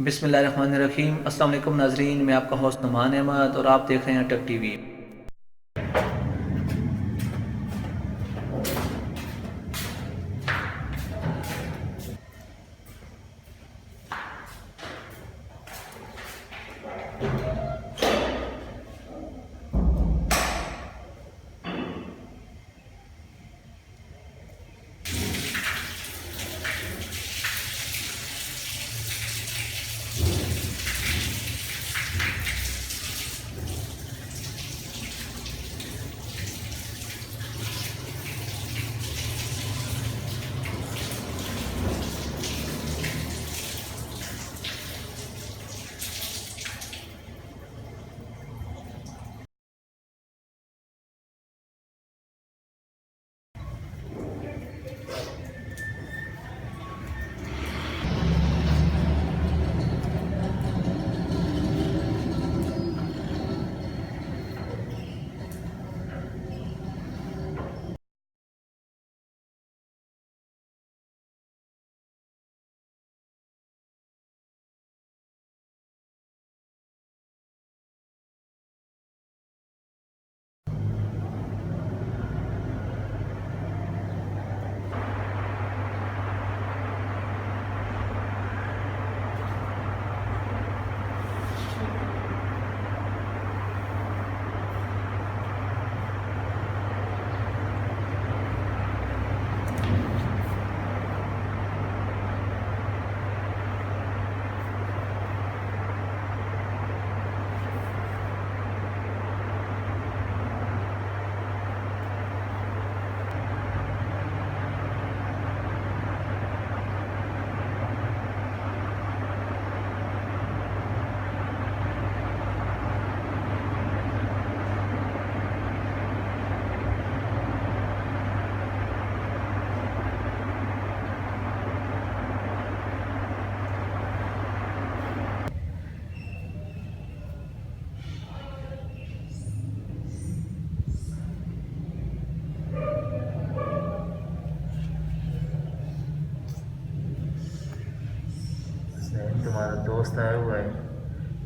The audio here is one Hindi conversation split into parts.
बिस्मिल्लाहिर्रहमानिर्रहीम। अस्सलाम वालेकुम नाजरीन, मैं आपका होस्ट नुमान अहमद और आप देख रहे हैं टक टीवी। तुम्हारा दोस्त आया हुआ है,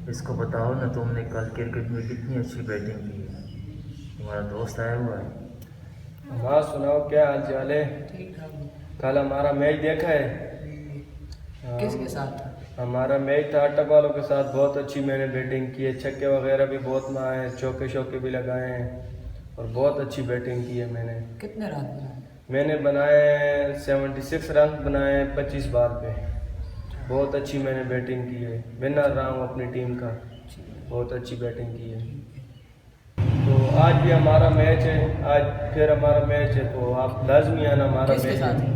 इसको बताओ ना तुमने कल क्रिकेट में कितनी अच्छी बैटिंग की है। तुम्हारा दोस्त आया हुआ है। हाँ सुनाओ, क्या हाल चाल है? ठीक ठाक। कल हमारा मैच देखा है? किसके साथ? हमारा मैच था अटक वालों के साथ। बहुत अच्छी मैंने बैटिंग की है, छक्के वगैरह भी बहुत मारे हैं, चौके शौके भी लगाए हैं और बहुत अच्छी बैटिंग की है मैंने। कितने रन बनाए? मैंने बनाए 76 रन बनाए 25 बार पे। बहुत अच्छी मैंने बैटिंग की है, विनर रहा हूँ अपनी टीम का। बहुत अच्छी बैटिंग की है। तो आज भी हमारा मैच है, आज फिर हमारा मैच है, तो आप लाजमी आना। हमारा किसके मैच साथ है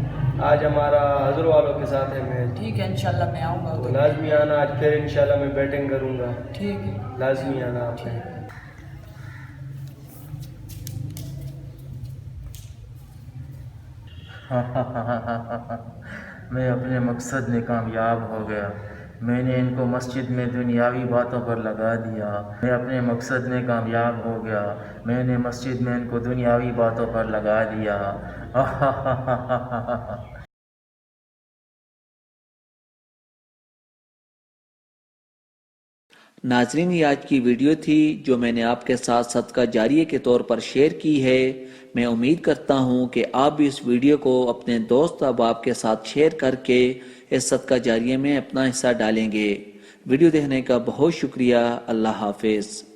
आज, हमारा हजर वालों के साथ है मैच। ठीक है, इंशाल्लाह मैं आऊँगा तो तो। लाजमी आना आज, फिर इंशाल्लाह मैं बैटिंग करूँगा। ठीक है, लाजमी आना आपने। मैं अपने मकसद में कामयाब हो गया। मैंने इनको मस्जिद में दुनियावी बातों पर लगा दिया। मैं अपने मकसद में कामयाब हो गया। मैंने मस्जिद में इनको दुनियावी बातों पर लगा दिया। नाजरीन, ये आज की वीडियो थी जो मैंने आपके साथ सदका जारिये के तौर पर शेयर की है। मैं उम्मीद करता हूँ कि आप भी इस वीडियो को अपने दोस्त अहबाब के साथ शेयर करके इस सदका जारिये में अपना हिस्सा डालेंगे। वीडियो देखने का बहुत शुक्रिया। अल्लाह हाफिज़।